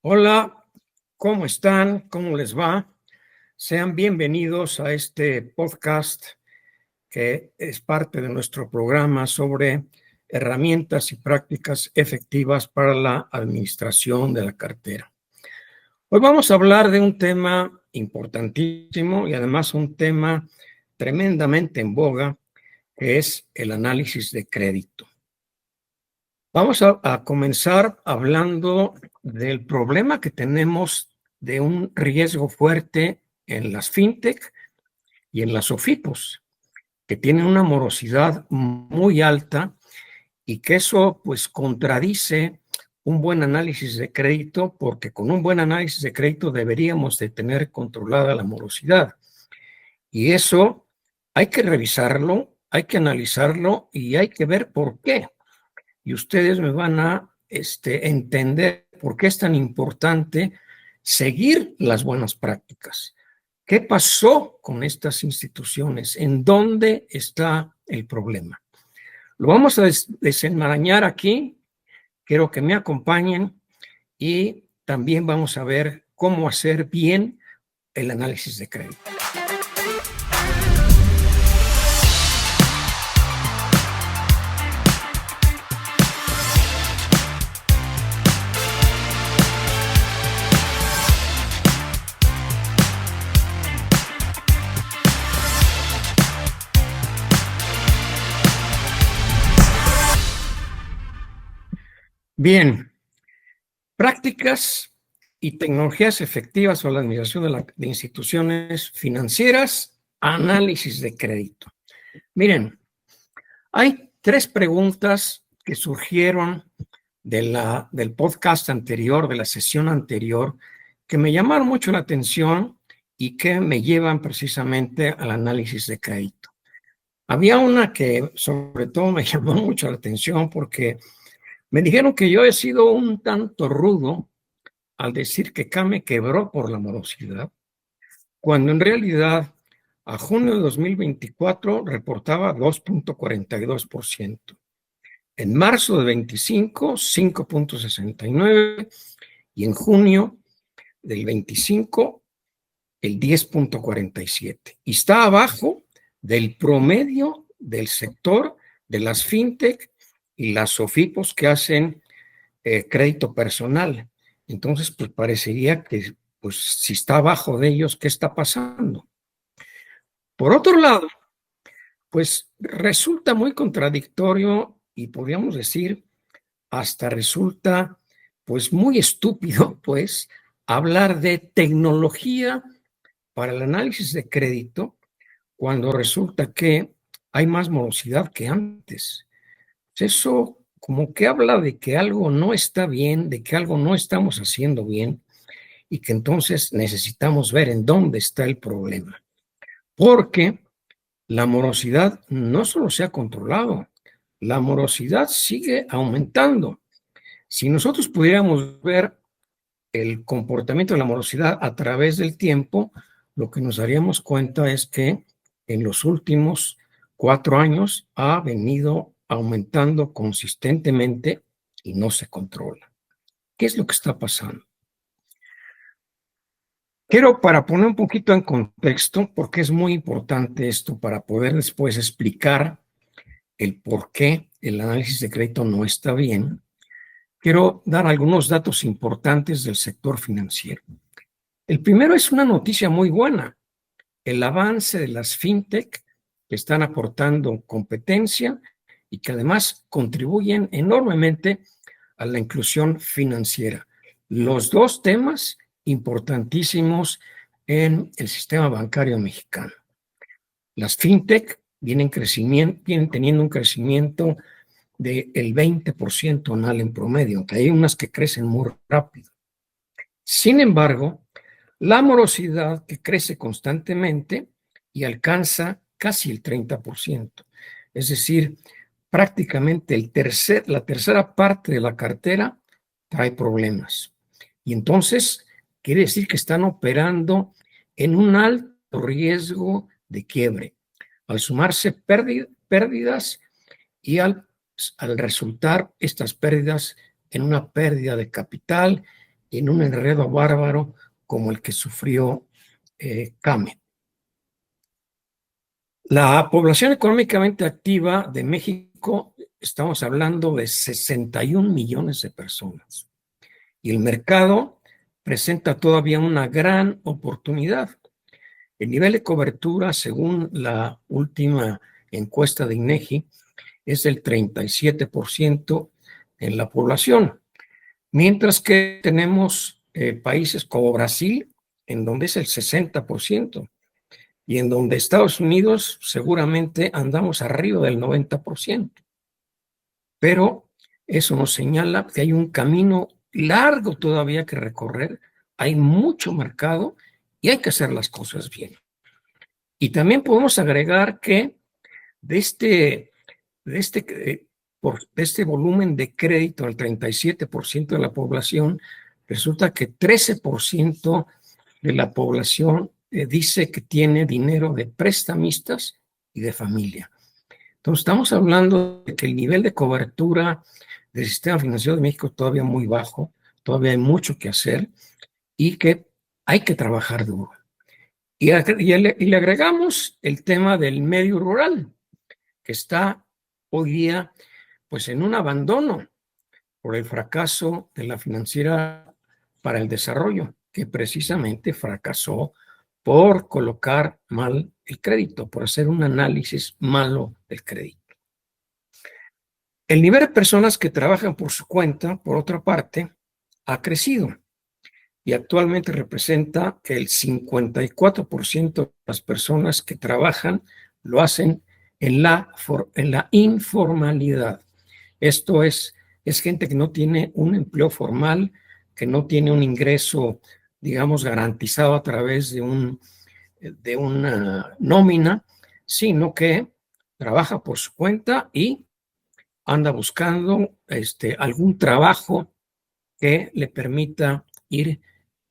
Hola, ¿cómo están? ¿Cómo les va? Sean bienvenidos a este podcast que es parte de nuestro programa sobre herramientas y prácticas efectivas para la administración de la cartera. Hoy vamos a hablar de un tema importantísimo y además un tema tremendamente en boga, que es el análisis de crédito. Vamos a comenzar hablando del problema que tenemos de un riesgo fuerte en las fintech y en las SOFIPOS, que tienen una morosidad muy alta y que eso pues contradice un buen análisis de crédito, porque con un buen análisis de crédito deberíamos de tener controlada la morosidad. Y eso hay que revisarlo, hay que analizarlo y hay que ver por qué. Y ustedes me van a entender por qué es tan importante seguir las buenas prácticas. ¿Qué pasó con estas instituciones? ¿En dónde está el problema? Lo vamos a desenmarañar aquí. Quiero que me acompañen y también vamos a ver cómo hacer bien el análisis de crédito. Bien, prácticas y tecnologías efectivas para la administración de instituciones financieras, análisis de crédito. Miren, hay tres preguntas que surgieron del podcast anterior, de la sesión anterior, que me llamaron mucho la atención y que me llevan precisamente al análisis de crédito. Había una que sobre todo me llamó mucho la atención porque me dijeron que yo he sido un tanto rudo al decir que Kame quebró por la morosidad, cuando en realidad a junio de 2024 reportaba 2.42%. En marzo de 25, 5.69 y en junio del 25, el 10.47. Y está abajo del promedio del sector de las fintech y las SOFIPOS que hacen crédito personal. Entonces, pues parecería que, pues, si está abajo de ellos, ¿qué está pasando? Por otro lado, pues resulta muy contradictorio y podríamos decir hasta resulta pues muy estúpido pues hablar de tecnología para el análisis de crédito cuando resulta que hay más morosidad que antes. Eso como que habla de que algo no está bien, de que algo no estamos haciendo bien y que entonces necesitamos ver en dónde está el problema. Porque la morosidad no solo se ha controlado, la morosidad sigue aumentando. Si nosotros pudiéramos ver el comportamiento de la morosidad a través del tiempo, lo que nos daríamos cuenta es que en los últimos 4 años ha venido aumentando consistentemente y no se controla. ¿Qué es lo que está pasando? Quiero, para poner un poquito en contexto, porque es muy importante esto para poder después explicar el por qué el análisis de crédito no está bien, quiero dar algunos datos importantes del sector financiero. El primero es una noticia muy buena, el avance de las fintech que están aportando competencia y que además contribuyen enormemente a la inclusión financiera. Los dos temas importantísimos en el sistema bancario mexicano. Las fintech vienen teniendo un crecimiento del 20% anual en promedio, aunque hay unas que crecen muy rápido. Sin embargo, la morosidad que crece constantemente y alcanza casi el 30%. Es decir, prácticamente la tercera parte de la cartera trae problemas. Y entonces quiere decir que están operando en un alto riesgo de quiebre. Al sumarse pérdidas y al resultar estas pérdidas en una pérdida de capital en un enredo bárbaro como el que sufrió Came. La población económicamente activa de México, estamos hablando de 61 millones de personas. Y el mercado presenta todavía una gran oportunidad. El nivel de cobertura, según la última encuesta de INEGI, es del 37% en la población, mientras que tenemos países como Brasil, en donde es el 60%, y en donde Estados Unidos seguramente andamos arriba del 90%. Pero eso nos señala que hay un camino largo todavía que recorrer, hay mucho mercado y hay que hacer las cosas bien. Y también podemos agregar que de este, de este, de este volumen de crédito, el 37% de la población, resulta que 13% de la población dice que tiene dinero de prestamistas y de familia. Entonces, estamos hablando de que el nivel de cobertura del sistema financiero de México es todavía muy bajo, todavía hay mucho que hacer y que hay que trabajar duro. Y le agregamos el tema del medio rural, que está hoy día pues en un abandono por el fracaso de la Financiera para el Desarrollo, que precisamente fracasó por colocar mal el crédito, por hacer un análisis malo del crédito. El nivel de personas que trabajan por su cuenta, por otra parte, ha crecido y actualmente representa que el 54% de las personas que trabajan lo hacen en la informalidad. Esto es gente que no tiene un empleo formal, que no tiene un ingreso, digamos, garantizado a través de una nómina, sino que trabaja por su cuenta y anda buscando algún trabajo que le permita ir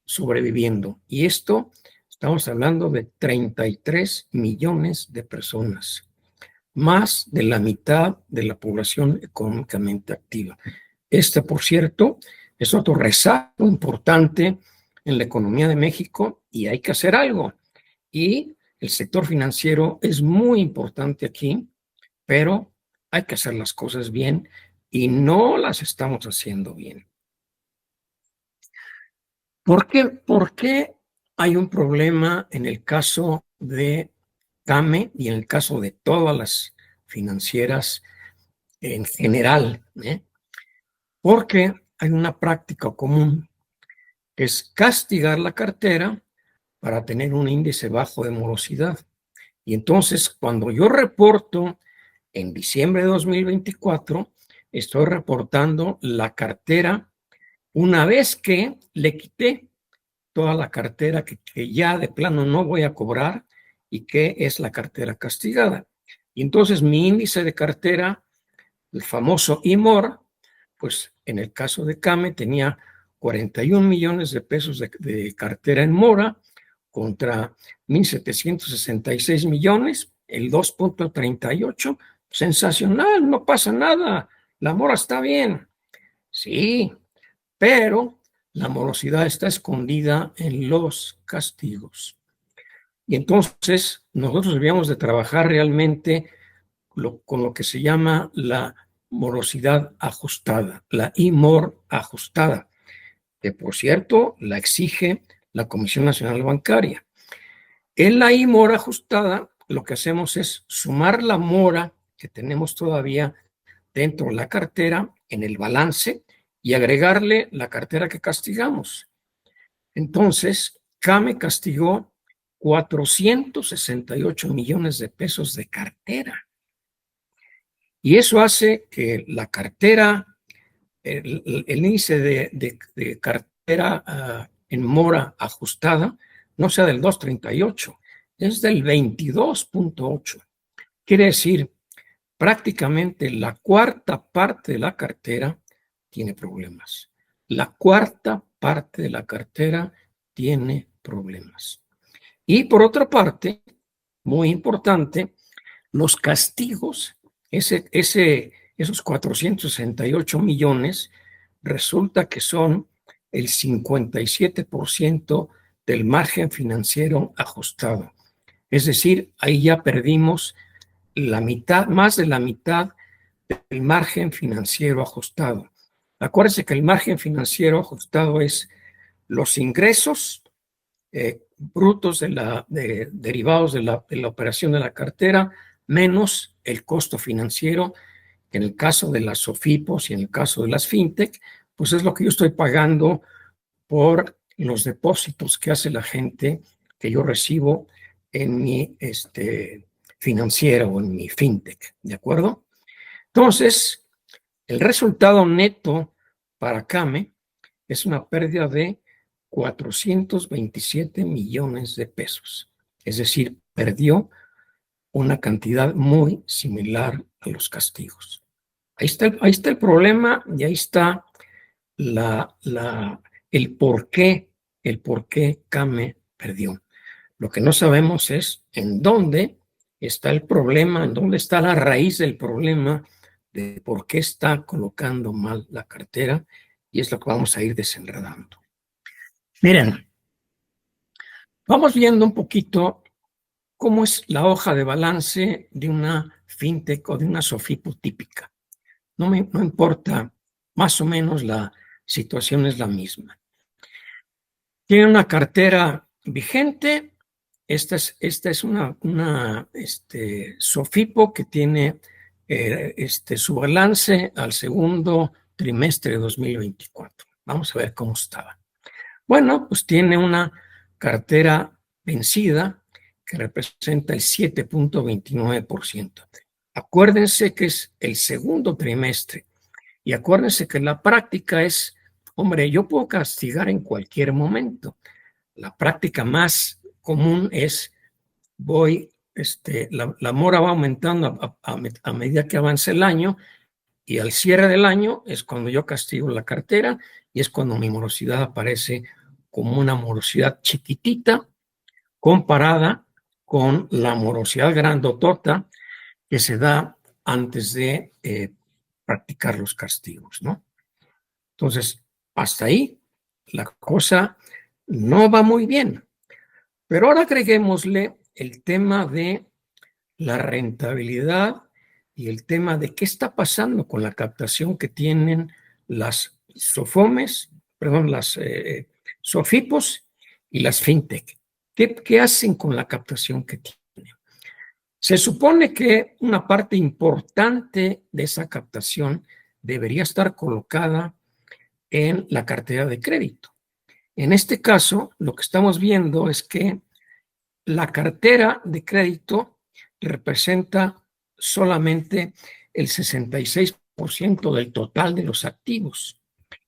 sobreviviendo. Y esto, estamos hablando de 33 millones de personas, más de la mitad de la población económicamente activa. Este, por cierto, es otro rezago importante en la economía de México y hay que hacer algo. Y el sector financiero es muy importante aquí, pero hay que hacer las cosas bien y no las estamos haciendo bien. ¿Por qué hay un problema en el caso de CAME y en el caso de todas las financieras en general? Porque hay una práctica común que es castigar la cartera para tener un índice bajo de morosidad. Y entonces, cuando yo reporto en diciembre de 2024, estoy reportando la cartera una vez que le quité toda la cartera que ya de plano no voy a cobrar y que es la cartera castigada. Y entonces mi índice de cartera, el famoso IMOR, pues en el caso de CAME tenía 41 millones de pesos de cartera en mora contra 1.766 millones, el 2.38. Sensacional, no pasa nada, la mora está bien. Sí, pero la morosidad está escondida en los castigos. Y entonces nosotros debíamos de trabajar realmente con lo que se llama la morosidad ajustada, la IMOR ajustada, que por cierto la exige la Comisión Nacional Bancaria. En la IMOR ajustada lo que hacemos es sumar la mora que tenemos todavía dentro de la cartera en el balance y agregarle la cartera que castigamos. Entonces, CAME castigó 468 millones de pesos de cartera. Y eso hace que la cartera, el índice de cartera en mora ajustada no sea del 2.38, es del 22.8. Quiere decir, prácticamente la cuarta parte de la cartera tiene problemas. La cuarta parte de la cartera tiene problemas. Y por otra parte, muy importante, los castigos, esos 468 millones, resulta que son el 57% del margen financiero ajustado. Es decir, ahí ya perdimos la mitad, más de la mitad del margen financiero ajustado. Acuérdense que el margen financiero ajustado es los ingresos brutos derivados de la operación de la cartera menos el costo financiero. En el caso de las SOFIPOS y en el caso de las FinTech, pues es lo que yo estoy pagando por los depósitos que hace la gente que yo recibo en mi financiera o en mi FinTech, ¿de acuerdo? Entonces, el resultado neto para CAME es una pérdida de 427 millones de pesos. Es decir, perdió una cantidad muy similar a los castigos. Ahí está el problema y ahí está el por qué CAME perdió. Lo que no sabemos es en dónde está el problema, en dónde está la raíz del problema de por qué está colocando mal la cartera, y es lo que vamos a ir desenredando. Miren, vamos viendo un poquito cómo es la hoja de balance de una FinTech o de una SOFIPO típica. No importa, más o menos la situación es la misma. Tiene una cartera vigente. Esta es una SOFIPO que tiene su balance al segundo trimestre de 2024. Vamos a ver cómo estaba. Bueno, pues tiene una cartera vencida que representa el 7.29%. Acuérdense que es el segundo trimestre y acuérdense que la práctica es, hombre, yo puedo castigar en cualquier momento. La práctica más común es la mora va aumentando a medida que avanza el año, y al cierre del año es cuando yo castigo la cartera y es cuando mi morosidad aparece como una morosidad chiquitita comparada con la morosidad grandotota que se da antes de practicar los castigos, ¿no? Entonces, hasta ahí la cosa no va muy bien. Pero ahora agreguémosle el tema de la rentabilidad y el tema de qué está pasando con la captación que tienen las las SOFIPOS y las FinTech. ¿Qué hacen con la captación que tienen? Se supone que una parte importante de esa captación debería estar colocada en la cartera de crédito. En este caso, lo que estamos viendo es que la cartera de crédito representa solamente el 66% del total de los activos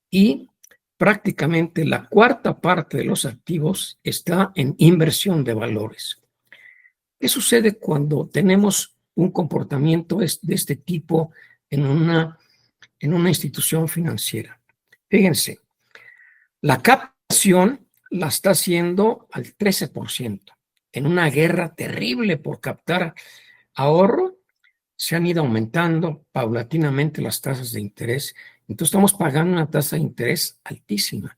y prácticamente la cuarta parte de los activos está en inversión de valores. ¿Qué sucede cuando tenemos un comportamiento de este tipo en una institución financiera? Fíjense, la captación la está haciendo al 13%. En una guerra terrible por captar ahorro, se han ido aumentando paulatinamente las tasas de interés. Entonces estamos pagando una tasa de interés altísima.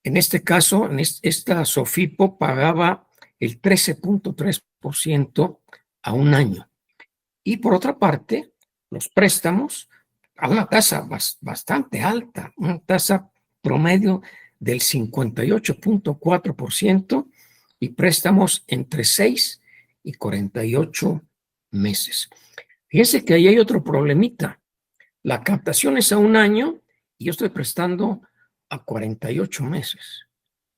En este caso, esta SOFIPO pagaba el 13.3% a un año. Y por otra parte, los préstamos a una tasa bastante alta, una tasa promedio del 58.4% y préstamos entre 6 y 48 meses. Fíjense que ahí hay otro problemita. La captación es a un año y yo estoy prestando a 48 meses.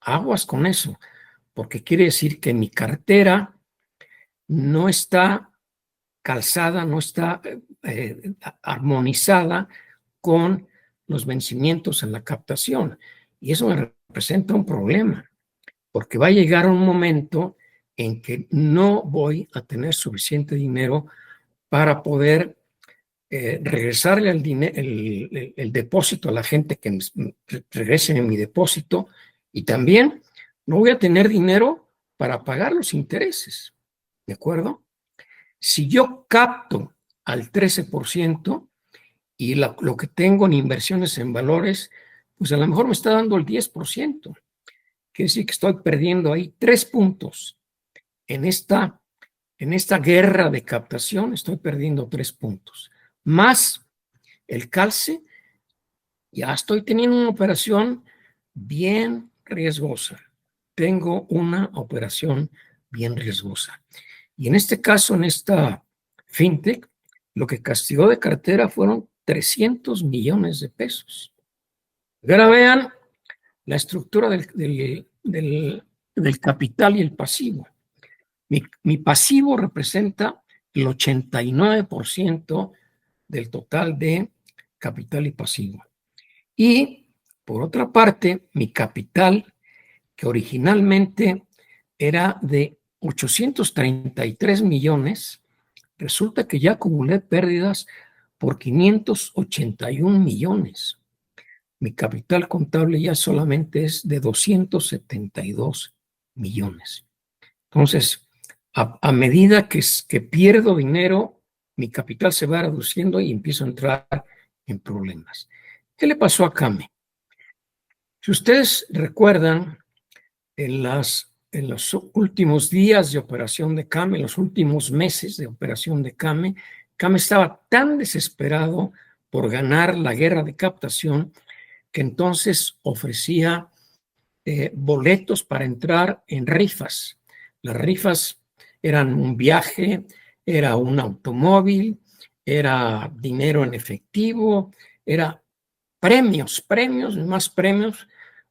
Aguas con eso, porque quiere decir que mi cartera no está calzada, no está armonizada con los vencimientos en la captación. Y eso me representa un problema, porque va a llegar un momento en que no voy a tener suficiente dinero para poder regresarle el depósito a la gente que regresen en mi depósito, y también no voy a tener dinero para pagar los intereses, ¿de acuerdo? Si yo capto al 13% y lo que tengo en inversiones en valores pues a lo mejor me está dando el 10%. Quiere decir que estoy perdiendo ahí 3 puntos. En esta guerra de captación estoy perdiendo 3 puntos. Más el calce, ya estoy teniendo una operación bien riesgosa. Tengo una operación bien riesgosa. Y en este caso, en esta fintech, lo que castigó de cartera fueron 300 millones de pesos. Ahora vean la estructura del capital y el pasivo. Mi pasivo representa el 89% del total de capital y pasivo. Y, por otra parte, mi capital, que originalmente era de 833 millones, resulta que ya acumulé pérdidas por 581 millones. Mi capital contable ya solamente es de 272 millones. Entonces, a medida que pierdo dinero, mi capital se va reduciendo y empiezo a entrar en problemas. ¿Qué le pasó a Kame? Si ustedes recuerdan, en los últimos días de operación de Kame, en los últimos meses de operación de Kame, Kame estaba tan desesperado por ganar la guerra de captación que entonces ofrecía boletos para entrar en rifas. Las rifas eran un viaje, era un automóvil, era dinero en efectivo, era premios y más premios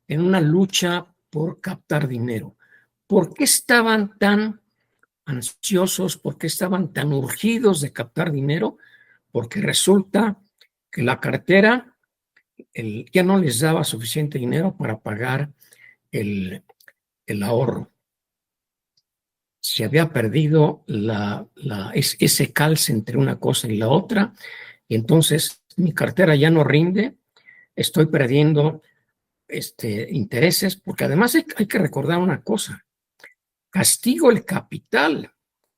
en una lucha por captar dinero. ¿Por qué estaban tan ansiosos? ¿Por qué estaban tan urgidos de captar dinero? Porque resulta que la cartera ya no les daba suficiente dinero para pagar el ahorro. Se había perdido ese calce entre una cosa y la otra, y entonces mi cartera ya no rinde, estoy perdiendo intereses, porque además hay que recordar una cosa: castigo el capital,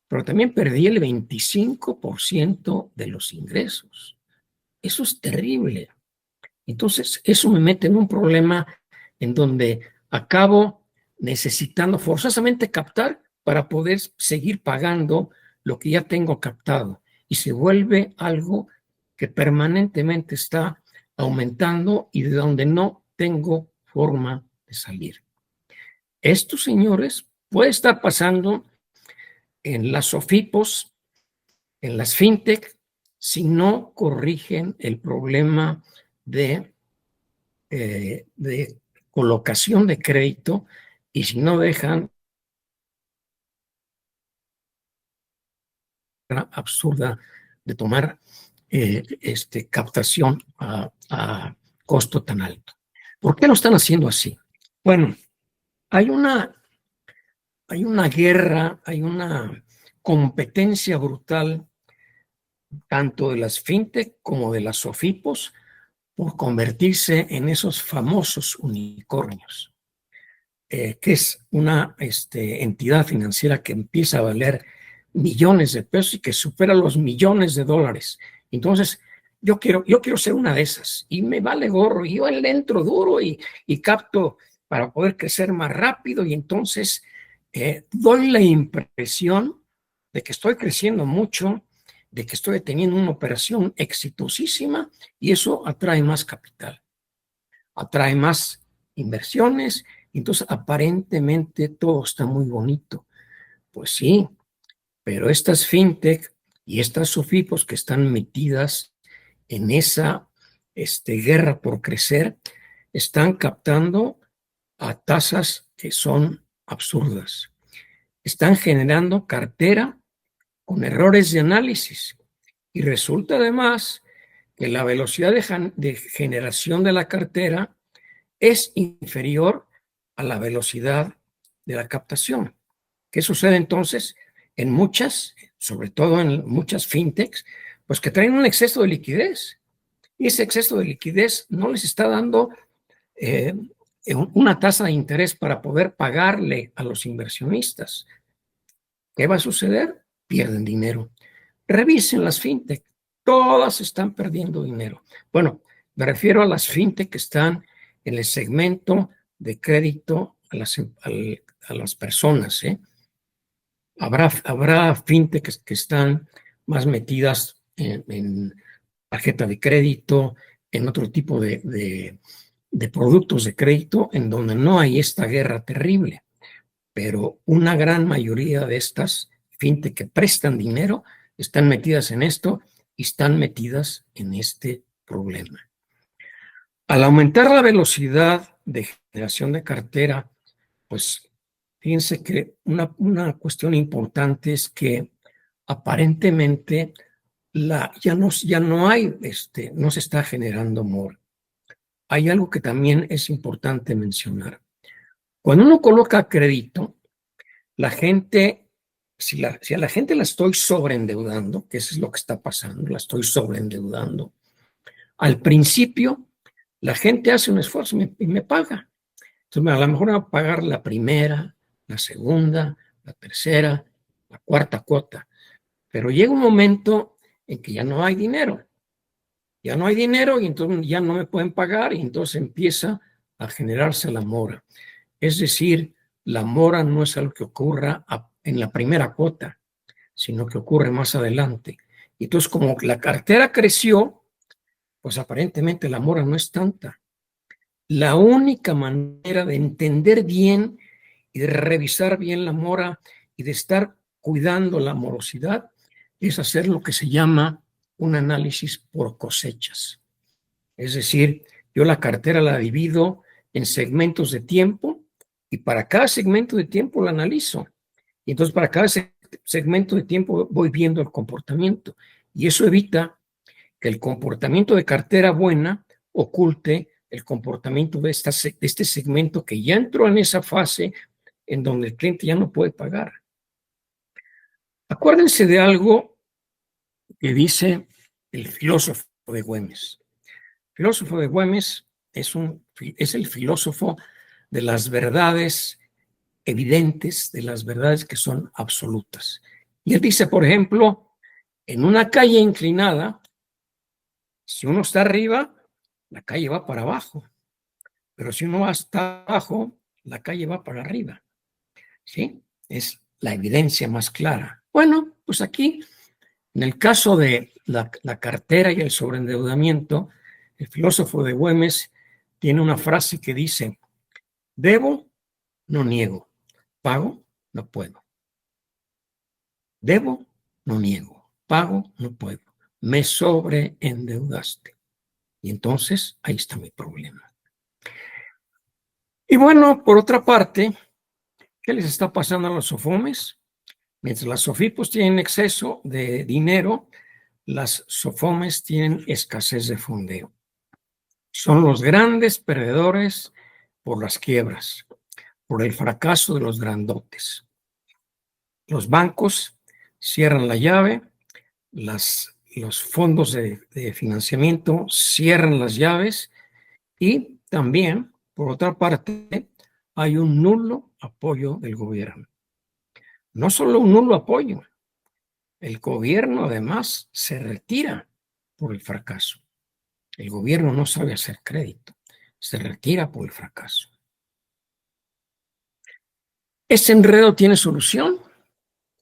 pero también perdí el 25% de los ingresos. Eso es terrible. Entonces, eso me mete en un problema en donde acabo necesitando forzosamente captar para poder seguir pagando lo que ya tengo captado, y se vuelve algo que permanentemente está aumentando y de donde no tengo forma de salir. Esto, señores, puede estar pasando en las SOFIPOS, en las fintech, si no corrigen el problema de colocación de crédito, y si no dejan absurda de tomar captación a costo tan alto. ¿Por qué lo están haciendo así? Bueno, hay una guerra, hay una competencia brutal, tanto de las fintech como de las SOFIPOS, por convertirse en esos famosos unicornios. Que es una entidad financiera que empieza a valer millones de pesos y que supera los millones de dólares. Entonces, yo quiero ser una de esas, y me vale gorro, y yo le entro duro y capto para poder crecer más rápido, y entonces doy la impresión de que estoy creciendo mucho, de que estoy teniendo una operación exitosísima, y eso atrae más capital, atrae más inversiones. Entonces, aparentemente todo está muy bonito. Pues sí, pero estas fintech y estas SOFIPOS que están metidas en esa guerra por crecer, están captando a tasas que son absurdas. Están generando cartera con errores de análisis. Y resulta además que la velocidad de generación de la cartera es inferior a la velocidad de la captación. ¿Qué sucede entonces? En muchas, sobre todo en muchas fintechs, pues que traen un exceso de liquidez, y ese exceso de liquidez no les está dando una tasa de interés para poder pagarle a los inversionistas. ¿Qué va a suceder? Pierden dinero. Revisen las fintech, todas están perdiendo dinero. Bueno, me refiero a las fintech que están en el segmento de crédito a las personas. Habrá fintechs que están más metidas en tarjeta de crédito, en otro tipo de productos de crédito, en donde no hay esta guerra terrible. Pero una gran mayoría de estas fintech que prestan dinero están metidas en esto y están metidas en este problema. Al aumentar la velocidad de generación de cartera, pues fíjense que una cuestión importante es que aparentemente ya no hay, no se está generando mora. Hay algo que también es importante mencionar. Cuando uno coloca crédito, la gente, si a la gente la estoy sobreendeudando, que eso es lo que está pasando, la estoy sobreendeudando, al principio la gente hace un esfuerzo y me paga. Entonces, a lo mejor me va a pagar la primera, la segunda, la tercera, la cuarta cuota. Pero llega un momento en que ya no hay dinero. Ya no hay dinero y entonces ya no me pueden pagar y entonces empieza a generarse la mora. Es decir, la mora no es algo que ocurra en la primera cuota, sino que ocurre más adelante. Y entonces, como la cartera creció, pues aparentemente la mora no es tanta. La única manera de entender bien y de revisar bien la mora y de estar cuidando la morosidad es hacer lo que se llama un análisis por cosechas. Es decir, yo la cartera la divido en segmentos de tiempo y para cada segmento de tiempo la analizo. Y entonces para cada segmento de tiempo voy viendo el comportamiento. Y eso evita que el comportamiento de cartera buena oculte el comportamiento de este segmento que ya entró en esa fase en donde el cliente ya no puede pagar. Acuérdense de algo que dice el filósofo de Güemes. El filósofo de Güemes es el filósofo de las verdades evidentes, de las verdades que son absolutas. Y él dice, por ejemplo, en una calle inclinada, si uno está arriba, la calle va para abajo. Pero si uno está abajo, la calle va para arriba. ¿Sí? Es la evidencia más clara. Bueno, pues aquí, en el caso de la cartera y el sobreendeudamiento, el filósofo de Güemes tiene una frase que dice, debo, no niego, pago, no puedo. Debo, no niego, pago, no puedo. Me sobreendeudaste. Y entonces, ahí está mi problema. Y bueno, por otra parte, ¿qué les está pasando a los SOFOMES? Mientras las SOFIPOS tienen exceso de dinero, las SOFOMES tienen escasez de fondeo. Son los grandes perdedores por las quiebras, por el fracaso de los grandotes. Los bancos cierran la llave, los fondos de financiamiento cierran las llaves y también, por otra parte, hay un nulo apoyo del gobierno. No solo un nulo apoyo, el gobierno además se retira por el fracaso. El gobierno no sabe hacer crédito, se retira por el fracaso. ¿Ese enredo tiene solución?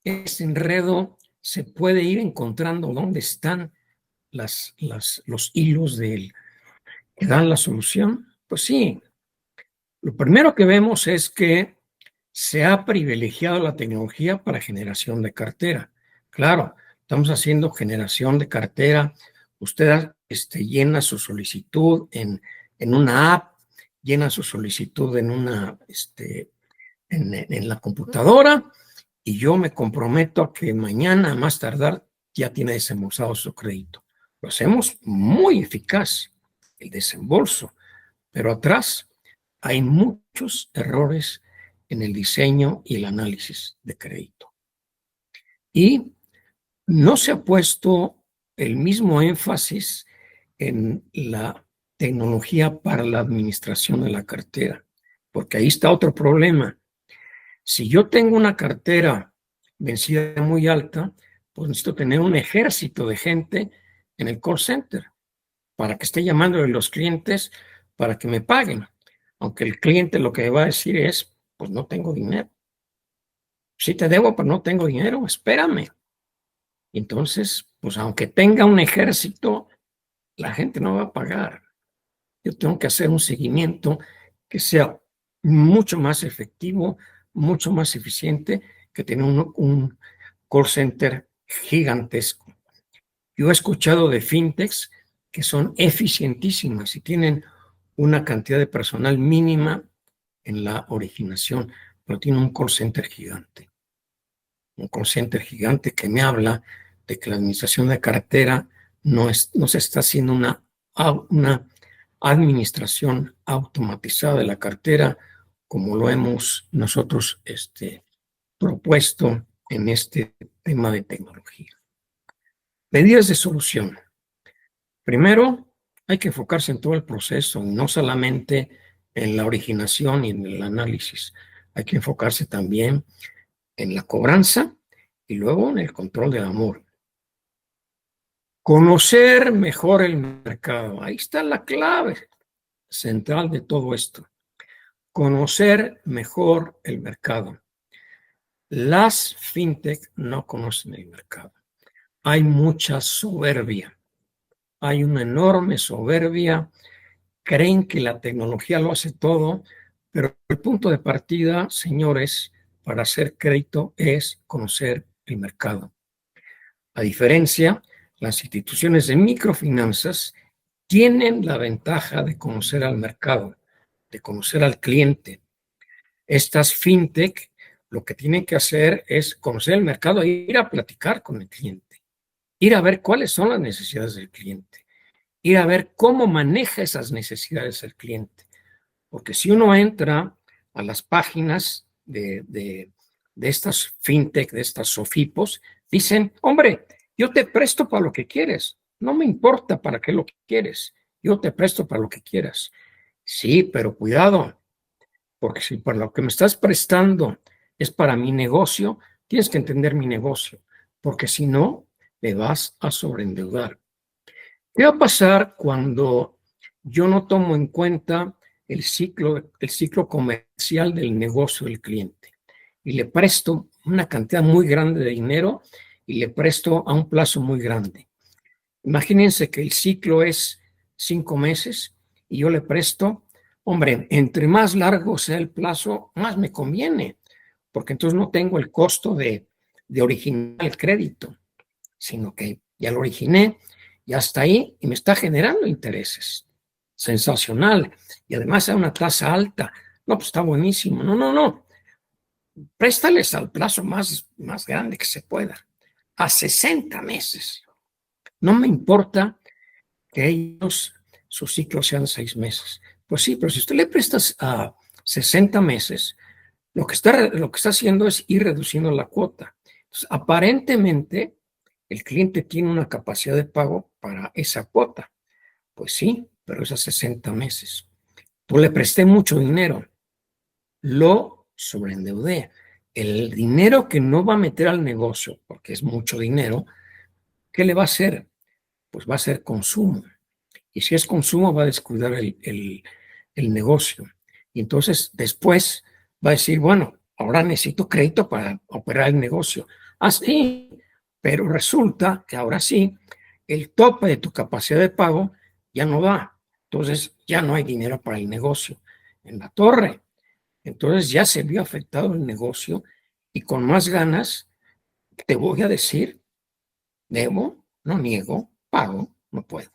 Ese enredo se puede ir encontrando dónde están los hilos que dan la solución. Pues sí, lo primero que vemos es que se ha privilegiado la tecnología para generación de cartera. Claro, estamos haciendo generación de cartera. Usted llena su solicitud en una app, llena su solicitud en la computadora y yo me comprometo a que mañana, a más tardar, ya tiene desembolsado su crédito. Lo hacemos muy eficaz, el desembolso, pero atrás hay muchos errores en el diseño y el análisis de crédito. Y no se ha puesto el mismo énfasis en la tecnología para la administración de la cartera, porque ahí está otro problema. Si yo tengo una cartera vencida muy alta, pues necesito tener un ejército de gente en el call center para que esté llamando a los clientes para que me paguen. Aunque el cliente lo que va a decir es, pues no tengo dinero. Sí te debo, pero no tengo dinero, espérame. Entonces, pues aunque tenga un ejército, la gente no va a pagar. Yo tengo que hacer un seguimiento que sea mucho más efectivo, mucho más eficiente que tener un call center gigantesco. Yo he escuchado de fintechs que son eficientísimas y tienen una cantidad de personal mínima en la originación, pero tienen un call center gigante. Un call center gigante que me habla de que la administración de cartera no se está haciendo una administración automatizada de la cartera como lo hemos nosotros propuesto en este tema de tecnología. Medidas de solución. Primero, hay que enfocarse en todo el proceso, no solamente en la originación y en el análisis. Hay que enfocarse también en la cobranza y luego en el control del amor. Conocer mejor el mercado. Ahí está la clave central de todo esto. Conocer mejor el mercado. Las fintech no conocen el mercado. Hay mucha soberbia. Hay una enorme soberbia. Creen que la tecnología lo hace todo, pero el punto de partida, señores, para hacer crédito es conocer el mercado. A diferencia, las instituciones de microfinanzas tienen la ventaja de conocer al mercado, de conocer al cliente. Estas fintech lo que tienen que hacer es conocer el mercado e ir a platicar con el cliente, ir a ver cuáles son las necesidades del cliente, ir a ver cómo maneja esas necesidades el cliente. Porque si uno entra a las páginas de estas fintech, de estas sofipos, dicen, hombre, yo te presto para lo que quieres, no me importa para qué lo quieres, yo te presto para lo que quieras. Sí, pero cuidado, porque si para lo que me estás prestando es para mi negocio, tienes que entender mi negocio, porque si no, me vas a sobreendeudar. ¿Qué va a pasar cuando yo no tomo en cuenta el ciclo comercial del negocio del cliente y le presto una cantidad muy grande de dinero y le presto a un plazo muy grande? Imagínense que el ciclo es 5 meses y yo le presto, hombre, entre más largo sea el plazo, más me conviene, porque entonces no tengo el costo de originar el crédito, sino que ya lo originé, ya está ahí y me está generando intereses. Sensacional. Y además a una tasa alta. No, pues está buenísimo. No. Préstales al plazo más grande que se pueda. A 60 meses. No me importa que ellos, su ciclo sean 6 meses. Pues sí, pero si usted le prestas a 60 meses, lo que está haciendo es ir reduciendo la cuota. Entonces, aparentemente, el cliente tiene una capacidad de pago para esa cuota. Pues sí, pero es a 60 meses. Tú le presté mucho dinero, lo sobreendeudé. El dinero que no va a meter al negocio, porque es mucho dinero, ¿qué le va a hacer? Pues va a ser consumo. Y si es consumo, va a descuidar el negocio. Y entonces después va a decir, bueno, ahora necesito crédito para operar el negocio. Ah, sí, pero resulta que ahora sí, el tope de tu capacidad de pago ya no da. Entonces ya no hay dinero para el negocio en la torre. Entonces ya se vio afectado el negocio y con más ganas te voy a decir, debo, no niego, pago, no puedo.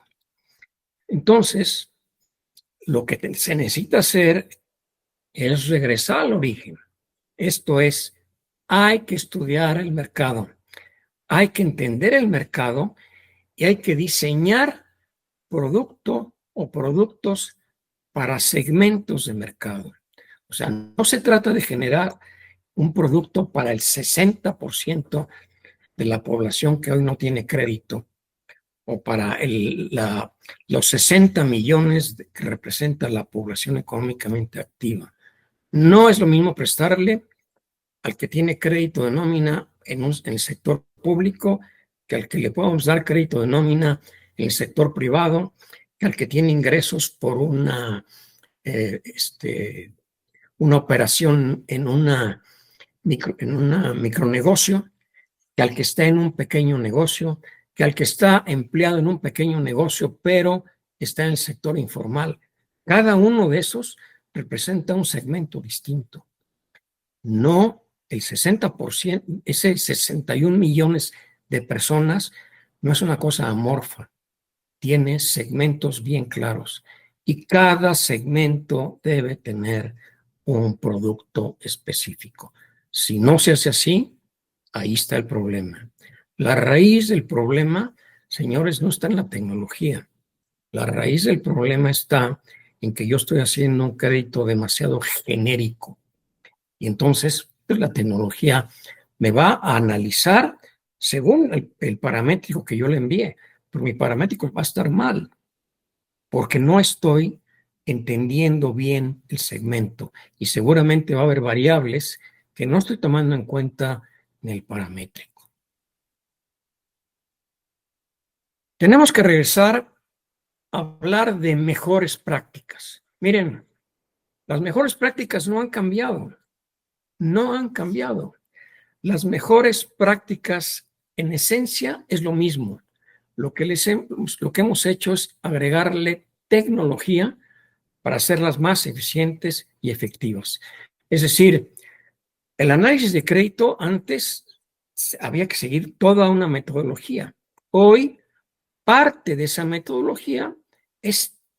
Entonces, lo que se necesita hacer es regresar al origen. Esto es, hay que estudiar el mercado, hay que entender el mercado y hay que diseñar producto o productos para segmentos de mercado. O sea, no se trata de generar un producto para el 60% de la población que hoy no tiene crédito o para los 60 millones que representa la población económicamente activa. No es lo mismo prestarle al que tiene crédito de nómina en el sector público que al que le podemos dar crédito de nómina en el sector privado, que al que tiene ingresos por una operación en una micronegocio, que al que está en un pequeño negocio, que al que está empleado en un pequeño negocio, pero está en el sector informal. Cada uno de esos representa un segmento distinto. No el 60%, ese 61 millones de personas no es una cosa amorfa, tiene segmentos bien claros y cada segmento debe tener un producto específico. Si no se hace así, ahí está el problema. La raíz del problema, señores, no está en la tecnología. La raíz del problema está en que yo estoy haciendo un crédito demasiado genérico. Y entonces, pues, la tecnología me va a analizar según el paramétrico que yo le envíe, pero mi paramétrico va a estar mal, porque no estoy entendiendo bien el segmento y seguramente va a haber variables que no estoy tomando en cuenta en el paramétrico. Tenemos que regresar a hablar de mejores prácticas. Miren, las mejores prácticas no han cambiado, no han cambiado. Las mejores prácticas, en esencia, es lo mismo. Lo que hemos hecho es agregarle tecnología para hacerlas más eficientes y efectivas. Es decir, el análisis de crédito antes había que seguir toda una metodología. Hoy, parte de esa metodología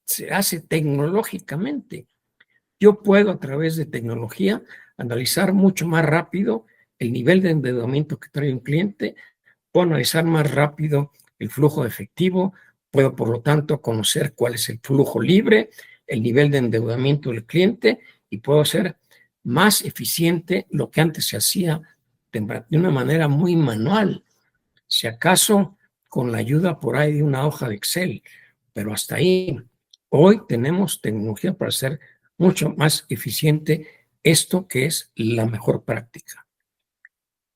se hace tecnológicamente. Yo puedo, a través de tecnología, analizar mucho más rápido el nivel de endeudamiento que trae un cliente, puedo analizar más rápido el flujo de efectivo, puedo, por lo tanto, conocer cuál es el flujo libre, el nivel de endeudamiento del cliente y puedo hacer más eficiente lo que antes se hacía de una manera muy manual, si acaso con la ayuda por ahí de una hoja de Excel, pero hasta ahí. Hoy tenemos tecnología para hacer mucho más eficiente esto que es la mejor práctica.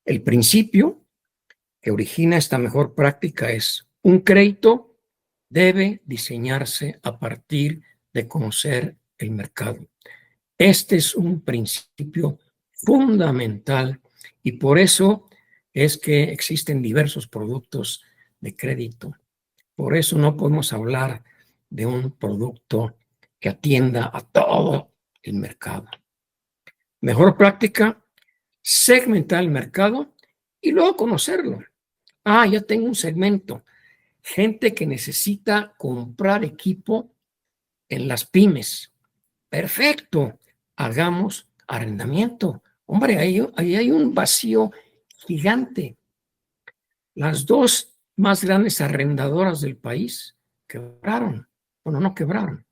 El principio que origina esta mejor práctica es: un crédito debe diseñarse a partir de conocer el mercado. Este es un principio fundamental y por eso es que existen diversos productos de crédito. Por eso no podemos hablar de un producto que atienda a todo el mercado. Mejor práctica: segmentar el mercado y luego conocerlo. Ya tengo un segmento. Gente que necesita comprar equipo en las pymes. Perfecto. Hagamos arrendamiento. Hombre, ahí hay un vacío gigante. Las dos más grandes arrendadoras del país quebraron. Bueno, no quebraron.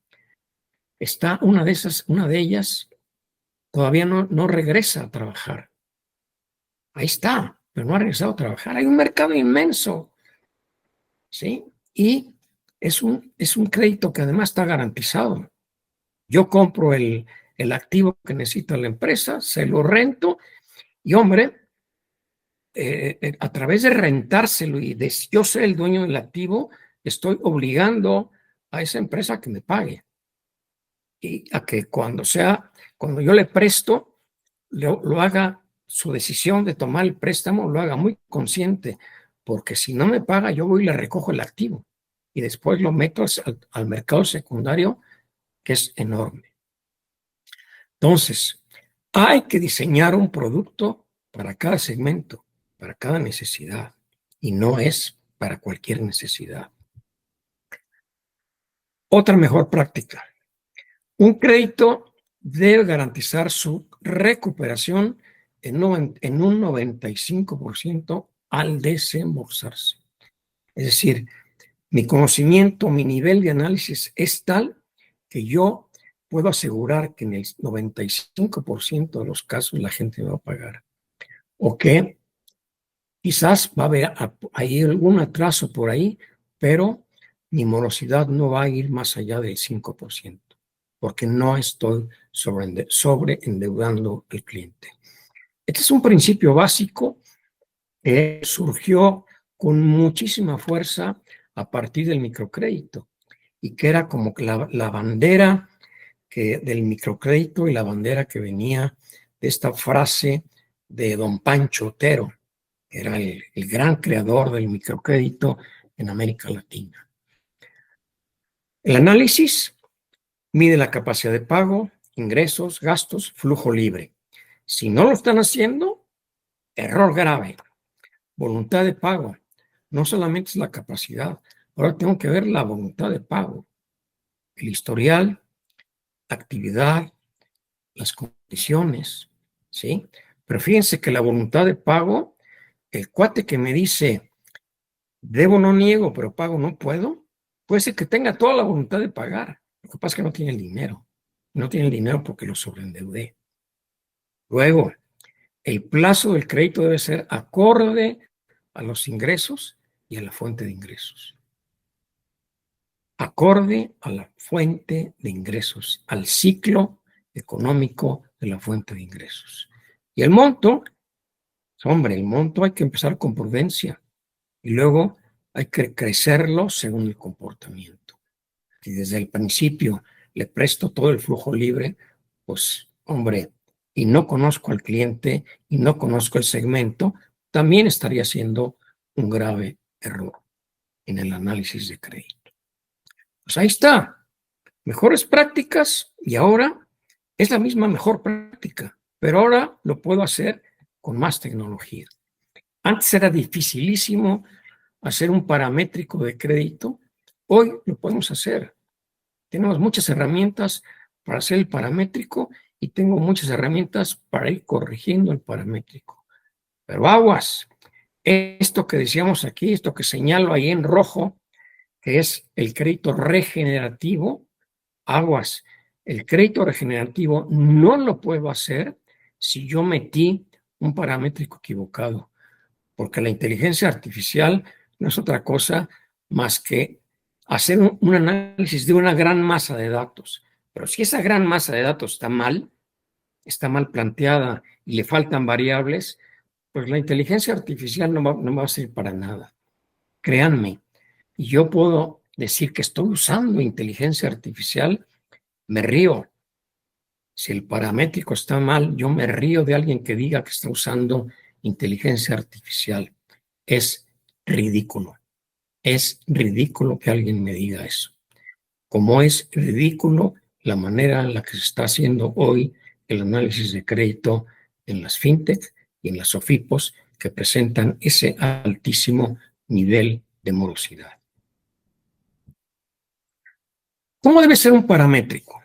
Una de ellas todavía no regresa a trabajar. Ahí está, pero no ha regresado a trabajar. Hay un mercado inmenso, ¿sí? Y es un crédito que además está garantizado. Yo compro el activo que necesita la empresa, se lo rento y, hombre, a través de rentárselo y de yo ser el dueño del activo, estoy obligando a esa empresa que me pague y a que cuando yo le presto, lo haga, su decisión de tomar el préstamo lo haga muy consciente, porque si no me paga, yo voy y le recojo el activo y después lo meto al mercado secundario, que es enorme. Entonces, hay que diseñar un producto para cada segmento, para cada necesidad, y no es para cualquier necesidad. Otra mejor práctica: un crédito debe garantizar su recuperación en un 95% al desembolsarse. Es decir, mi conocimiento, mi nivel de análisis es tal que yo puedo asegurar que en el 95% de los casos la gente me va a pagar. O que quizás va a haber ahí algún atraso por ahí, pero mi morosidad no va a ir más allá del 5%, porque no estoy sobreendeudando al cliente. Este es un principio básico que surgió con muchísima fuerza a partir del microcrédito. y que era como que la bandera del microcrédito y la bandera que venía de esta frase de don Pancho Otero, que era el gran creador del microcrédito en América Latina. El análisis mide la capacidad de pago, ingresos, gastos, flujo libre. Si no lo están haciendo, error grave. Voluntad de pago. No solamente es la capacidad, ahora tengo que ver la voluntad de pago. El historial, actividad, las condiciones, ¿sí? Pero fíjense que la voluntad de pago, el cuate que me dice, debo no niego, pero pago no puedo, puede ser que tenga toda la voluntad de pagar. Lo que pasa es que no tiene el dinero. No tiene el dinero porque lo sobreendeudé. Luego, el plazo del crédito debe ser acorde a los ingresos y a la fuente de ingresos. Acorde a la fuente de ingresos, al ciclo económico de la fuente de ingresos. Y el monto, hombre, el monto hay que empezar con prudencia y luego hay que crecerlo según el comportamiento. Si desde el principio le presto todo el flujo libre, pues, hombre, y no conozco al cliente y no conozco el segmento, también estaría haciendo un grave error en el análisis de crédito. Pues ahí está, mejores prácticas y ahora es la misma mejor práctica, pero ahora lo puedo hacer con más tecnología. Antes era dificilísimo hacer un paramétrico de crédito, hoy lo podemos hacer. Tenemos muchas herramientas para hacer el paramétrico y tengo muchas herramientas para ir corrigiendo el paramétrico. Pero aguas, esto que decíamos aquí, esto que señalo ahí en rojo, que es el crédito regenerativo, aguas, el crédito regenerativo no lo puedo hacer si yo metí un paramétrico equivocado, porque la inteligencia artificial no es otra cosa más que hacer un análisis de una gran masa de datos. Pero si esa gran masa de datos está mal planteada y le faltan variables, pues la inteligencia artificial no va a servir para nada. Créanme, yo puedo decir que estoy usando inteligencia artificial, me río. Si el paramétrico está mal, yo me río de alguien que diga que está usando inteligencia artificial. Es ridículo. Es ridículo que alguien me diga eso. Como es ridículo la manera en la que se está haciendo hoy el análisis de crédito en las fintech y en las SOFIPOS que presentan ese altísimo nivel de morosidad. ¿Cómo debe ser un paramétrico?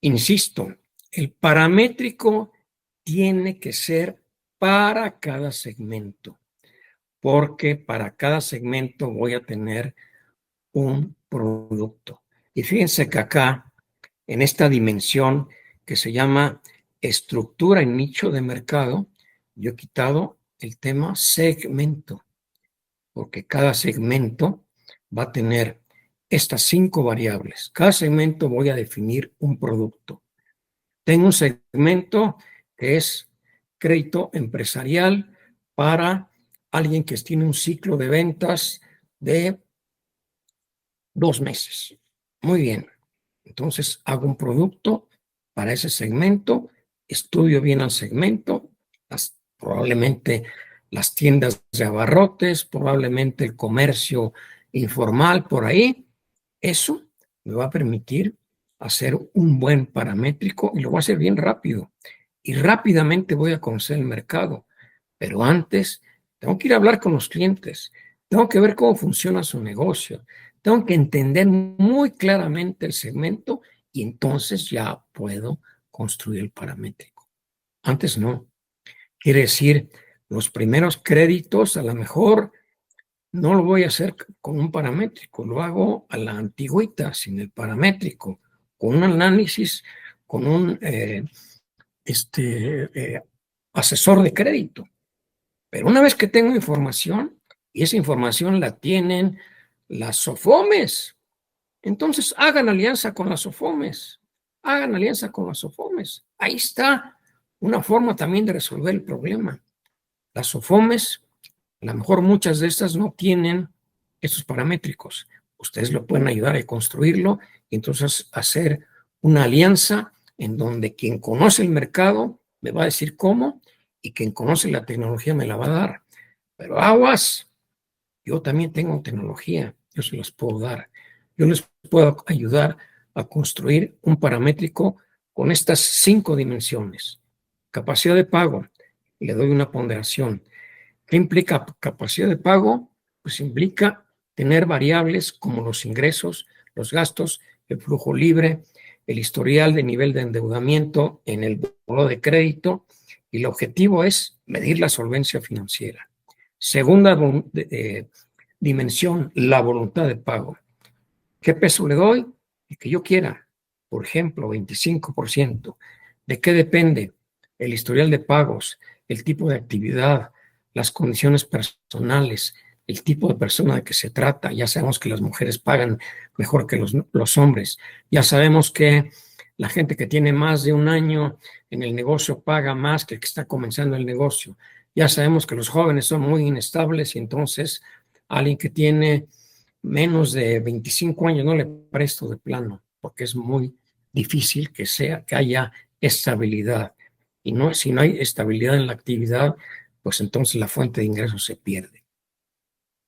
Insisto, el paramétrico tiene que ser para cada segmento, porque para cada segmento voy a tener un producto. Y fíjense que acá, en esta dimensión que se llama estructura y nicho de mercado, yo he quitado el tema segmento, porque cada segmento va a tener estas 5 variables. Cada segmento voy a definir un producto. Tengo un segmento que es crédito empresarial para alguien que tiene un ciclo de ventas de 2 meses. Muy bien. Entonces hago un producto para ese segmento, estudio bien al segmento, probablemente las tiendas de abarrotes, probablemente el comercio informal por ahí. Eso me va a permitir hacer un buen paramétrico y lo voy a hacer bien rápido. Y rápidamente voy a conocer el mercado. Pero antes tengo que ir a hablar con los clientes, tengo que ver cómo funciona su negocio, tengo que entender muy claramente el segmento y entonces ya puedo construir el paramétrico. Antes no. Quiere decir, los primeros créditos a lo mejor no lo voy a hacer con un paramétrico, lo hago a la antigüita, sin el paramétrico, con un análisis, con un asesor de crédito. Pero una vez que tengo información, y esa información la tienen las SOFOMES, entonces hagan alianza con las SOFOMES, hagan alianza con las SOFOMES. Ahí está una forma también de resolver el problema. Las SOFOMES, a lo mejor muchas de estas no tienen estos paramétricos, ustedes lo pueden ayudar a construirlo y entonces hacer una alianza en donde quien conoce el mercado me va a decir cómo y quien conoce la tecnología me la va a dar. Pero aguas, yo también tengo tecnología, yo se las puedo dar. Yo les puedo ayudar a construir un paramétrico con estas 5 dimensiones. Capacidad de pago, le doy una ponderación. ¿Qué implica capacidad de pago? Pues implica tener variables como los ingresos, los gastos, el flujo libre, el historial de nivel de endeudamiento en el buró de crédito, y el objetivo es medir la solvencia financiera. Segunda dimensión, la voluntad de pago. ¿Qué peso le doy? El que yo quiera. Por ejemplo, 25%. ¿De qué depende? El historial de pagos, el tipo de actividad, las condiciones personales, el tipo de persona de que se trata. Ya sabemos que las mujeres pagan mejor que los hombres. Ya sabemos que la gente que tiene más de un año en el negocio paga más que el que está comenzando el negocio. Ya sabemos que los jóvenes son muy inestables y entonces alguien que tiene menos de 25 años no le presto de plano, porque es muy difícil que haya estabilidad. Y no, si no hay estabilidad en la actividad, pues entonces la fuente de ingresos se pierde.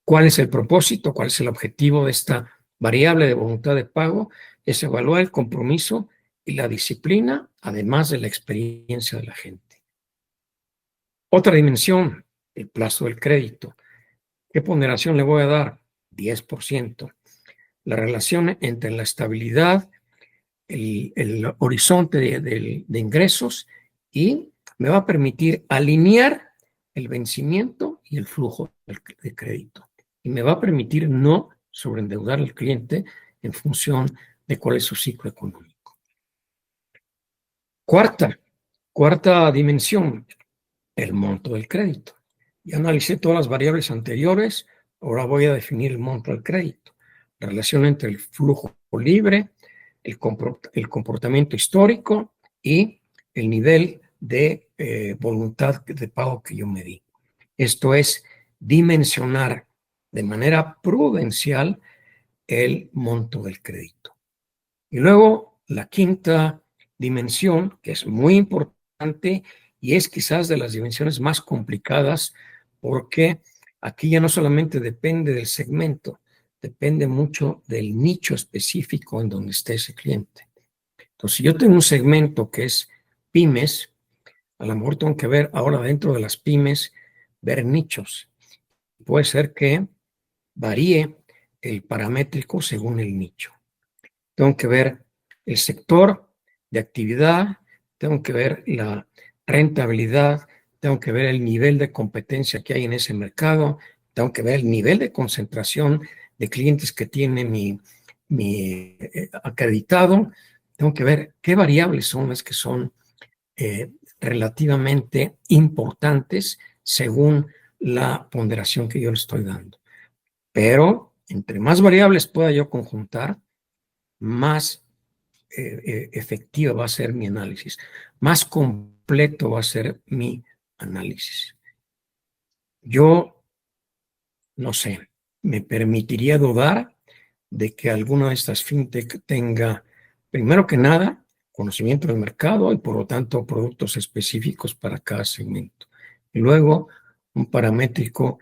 ¿Cuál es el propósito? ¿Cuál es el objetivo de esta variable de voluntad de pago? Es evaluar el compromiso y la disciplina, además de la experiencia de la gente. Otra dimensión, el plazo del crédito. ¿Qué ponderación le voy a dar? 10%. La relación entre la estabilidad, el horizonte de ingresos, y me va a permitir alinear el vencimiento y el flujo de crédito. Y me va a permitir no sobreendeudar al cliente en función de cuál es su ciclo económico. Cuarta dimensión, el monto del crédito. Ya analicé todas las variables anteriores, ahora voy a definir el monto del crédito. La relación entre el flujo libre, el comportamiento histórico y el nivel de voluntad de pago que yo me di. Esto es dimensionar de manera prudencial el monto del crédito. Y luego la quinta dimensión, que es muy importante y es quizás de las dimensiones más complicadas, porque aquí ya no solamente depende del segmento, depende mucho del nicho específico en donde esté ese cliente. Entonces, si yo tengo un segmento que es pymes, a lo mejor tengo que ver ahora dentro de las pymes, ver nichos. Puede ser que varíe el paramétrico según el nicho. Tengo que ver el sector de actividad, tengo que ver la rentabilidad, tengo que ver el nivel de competencia que hay en ese mercado, tengo que ver el nivel de concentración de clientes que tiene mi acreditado, tengo que ver qué variables son las que son relativamente importantes según la ponderación que yo le estoy dando. Pero entre más variables pueda yo conjuntar, más efectiva va a ser mi análisis, más completo va a ser mi análisis. Yo, no sé, me permitiría dudar de que alguna de estas fintech tenga, primero que nada, conocimiento del mercado y por lo tanto productos específicos para cada segmento. Y luego, un paramétrico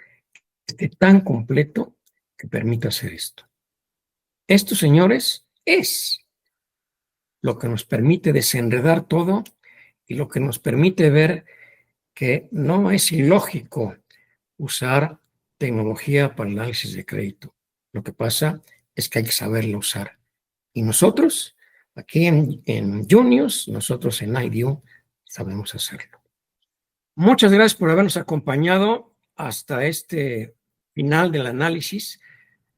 tan completo que permita hacer esto. Esto, señores, es lo que nos permite desenredar todo y lo que nos permite ver que no es ilógico usar tecnología para el análisis de crédito. Lo que pasa es que hay que saberla usar. Y nosotros, aquí en Junius, nosotros en IDEO, sabemos hacerlo. Muchas gracias por habernos acompañado hasta este final del análisis.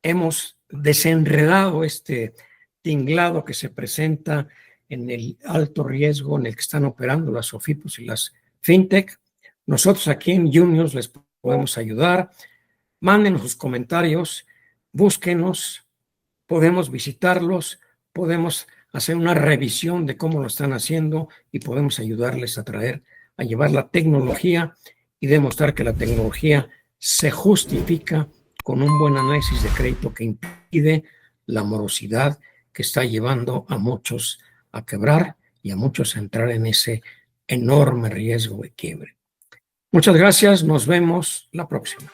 Hemos desenredado este tinglado que se presenta en el alto riesgo en el que están operando las SOFIPOS y las FinTech. Nosotros aquí en Juniors les podemos ayudar. Mándenos sus comentarios, búsquenos, podemos visitarlos, podemos hacer una revisión de cómo lo están haciendo y podemos ayudarles a llevar la tecnología y demostrar que la tecnología se justifica con un buen análisis de crédito que impide la morosidad que está llevando a muchos a quebrar y a muchos a entrar en ese enorme riesgo de quiebre. Muchas gracias, nos vemos la próxima.